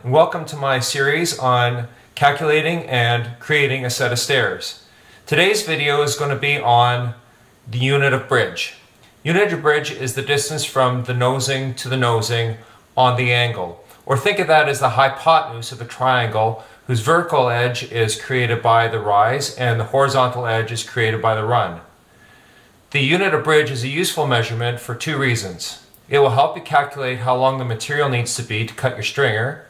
and welcome to my series on calculating and creating a set of stairs. Today's video is going to be on the unit of bridge. Unit of bridge is the distance from the nosing to the nosing on the angle. Or think of that as the hypotenuse of a triangle whose vertical edge is created by the rise and the horizontal edge is created by the run. The unit of bridge is a useful measurement for two reasons. It will help you calculate how long the material needs to be to cut your stringer,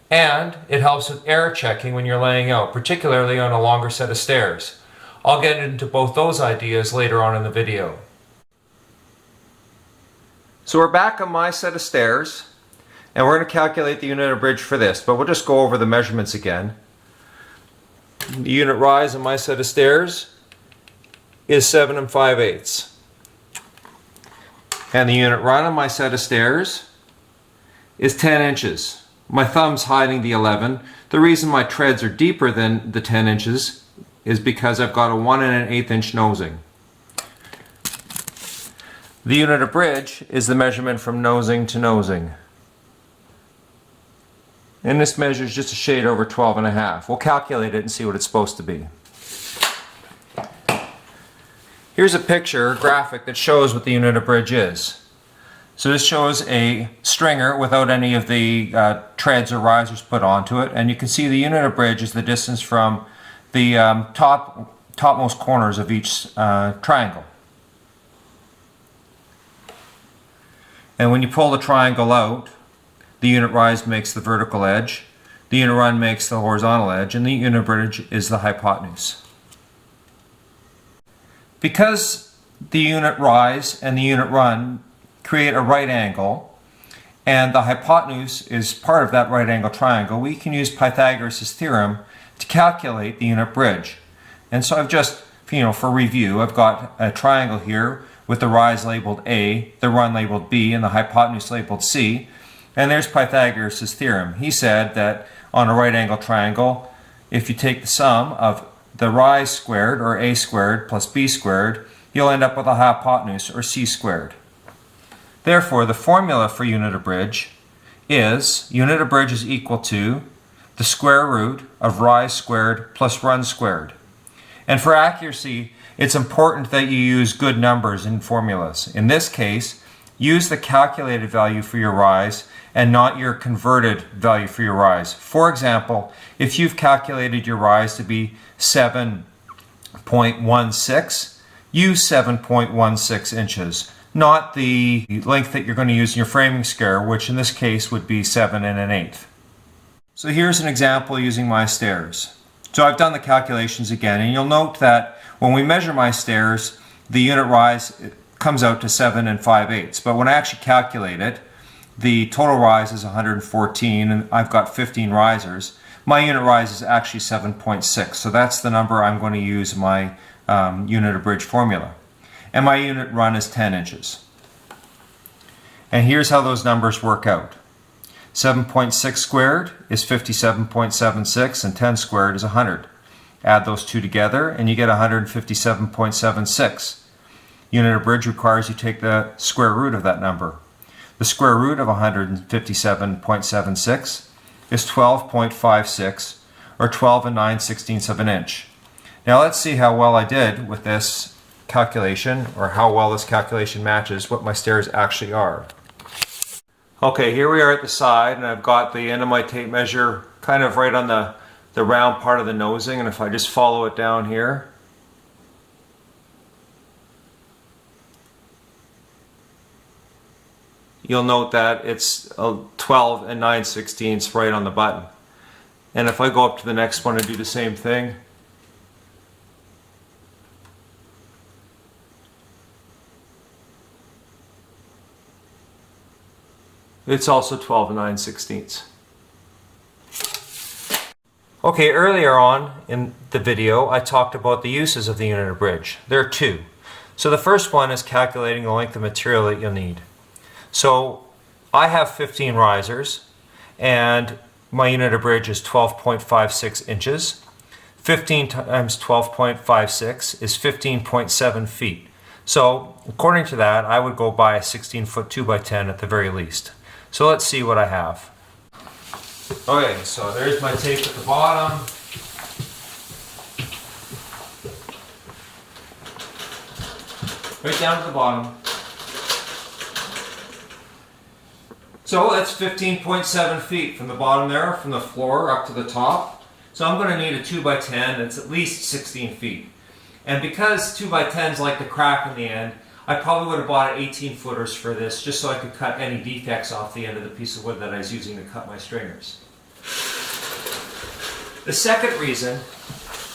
and it helps with error checking when you're laying out, particularly on a longer set of stairs. I'll get into both those ideas later on in the video. So we're back on my set of stairs, and we're going to calculate the unit of bridge for this, but we'll just go over the measurements again. The unit rise on my set of stairs is 7 5/8. And the unit run on my set of stairs is 10 inches. My thumb's hiding the 11. The reason my treads are deeper than the 10 inches is because I've got a 1 1/8 inch nosing. The unit of bridge is the measurement from nosing to nosing. And this measures just a shade over 12.5. We'll calculate it and see what it's supposed to be. Here's a picture, a graphic that shows what the unit of bridge is. So this shows a stringer without any of the treads or risers put onto it, and you can see the unit of bridge is the distance from the topmost corners of each triangle. And when you pull the triangle out, the unit rise makes the vertical edge, the unit run makes the horizontal edge, and the unit bridge is the hypotenuse. Because the unit rise and the unit run create a right angle, and the hypotenuse is part of that right angle triangle, we can use Pythagoras' theorem to calculate the unit bridge. And so I've just, for review, I've got a triangle here with the rise labeled A, the run labeled B, and the hypotenuse labeled C. And there's Pythagoras' theorem. He said that on a right angle triangle, if you take the sum of the rise squared, or A squared, plus B squared, you'll end up with a hypotenuse, or C squared. Therefore, the formula for unit of bridge is unit of bridge is equal to the square root of rise squared plus run squared. And for accuracy, it's important that you use good numbers in formulas. In this case, use the calculated value for your rise and not your converted value for your rise. For example, if you've calculated your rise to be 7.16, use 7.16 inches, not the length that you're going to use in your framing scale, which in this case would be 7 1/8. So here's an example using my stairs. So I've done the calculations again, and you'll note that when we measure my stairs, the unit rise comes out to 7 5/8. But when I actually calculate it, the total rise is 114, and I've got 15 risers. My unit rise is actually 7.6, so that's the number I'm going to use in my unit of bridge formula. And my unit run is 10 inches. And here's how those numbers work out. 7.6 squared is 57.76, and 10 squared is 100. Add those two together, and you get 157.76. Unit of bridge requires you take the square root of that number. The square root of 157.76 is 12.56, or 12 9/16 of an inch. Now let's see how well I did with this calculation, or how well this calculation matches what my stairs actually are. Okay, here we are at the side, and I've got the end of my tape measure kind of right on the round part of the nosing, and if I just follow it down here, you'll note that it's 12 9/16 right on the button. And if I go up to the next one and do the same thing, it's also 12 9/16. Okay, earlier on in the video, I talked about the uses of the unit of bridge. There are two. So the first one is calculating the length of material that you'll need. So I have 15 risers, and my unit of bridge is 12.56 inches. 15 times 12.56 is 15.7 feet. So according to that, I would go buy a 16-foot 2x10 at the very least. So let's see what I have. Okay, so there's my tape at the bottom. Right down to the bottom. So that's 15.7 feet from the bottom there, from the floor up to the top. So I'm going to need a 2x10 that's at least 16 feet. And because 2x10s like to crack in the end, I probably would have bought 18 footers for this just so I could cut any defects off the end of the piece of wood that I was using to cut my stringers. The second reason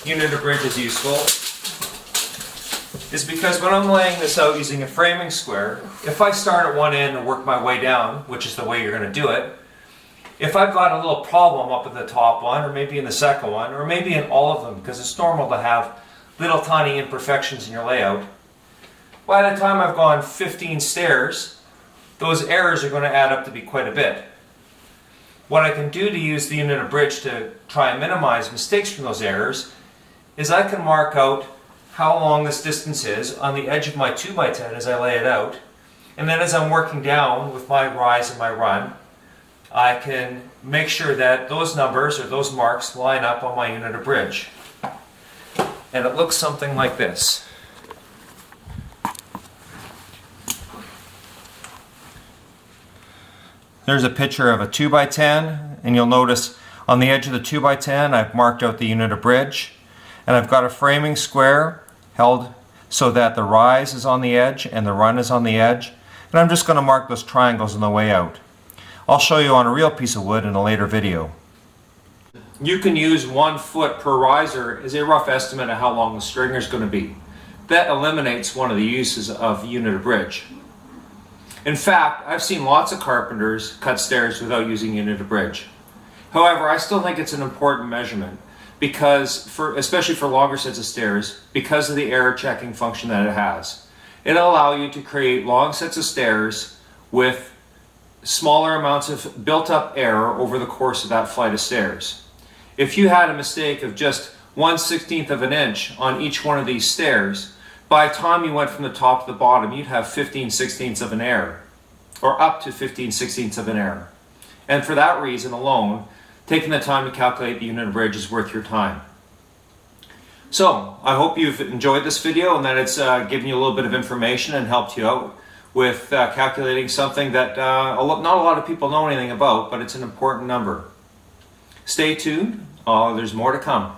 unit of bridge is useful is because when I'm laying this out using a framing square, if I start at one end and work my way down, which is the way you're going to do it, if I've got a little problem up at the top one, or maybe in the second one, or maybe in all of them, because it's normal to have little tiny imperfections in your layout, by the time I've gone 15 stairs, those errors are going to add up to be quite a bit. What I can do to use the unit of bridge to try and minimize mistakes from those errors is I can mark out how long this distance is on the edge of my 2x10 as I lay it out, and then as I'm working down with my rise and my run, I can make sure that those numbers or those marks line up on my unit of bridge. And it looks something like this. There's a picture of a 2x10, and you'll notice on the edge of the 2x10 I've marked out the unit of bridge, and I've got a framing square held so that the rise is on the edge and the run is on the edge, and I'm just going to mark those triangles on the way out. I'll show you on a real piece of wood in a later video. You can use 1 foot per riser as a rough estimate of how long the stringer is going to be. That eliminates one of the uses of unit of bridge. In fact, I've seen lots of carpenters cut stairs without using unit of bridge. However, I still think it's an important measurement because, especially for longer sets of stairs, because of the error checking function that it has. It'll allow you to create long sets of stairs with smaller amounts of built-up error over the course of that flight of stairs. If you had a mistake of just 1/16 of an inch on each one of these stairs, by the time you went from the top to the bottom, you'd have 15/16 of an error, or up to 15/16 of an error. And for that reason alone, taking the time to calculate the unit of bridge is worth your time. So, I hope you've enjoyed this video and that it's given you a little bit of information and helped you out with calculating something that not a lot of people know anything about, but it's an important number. Stay tuned, there's more to come.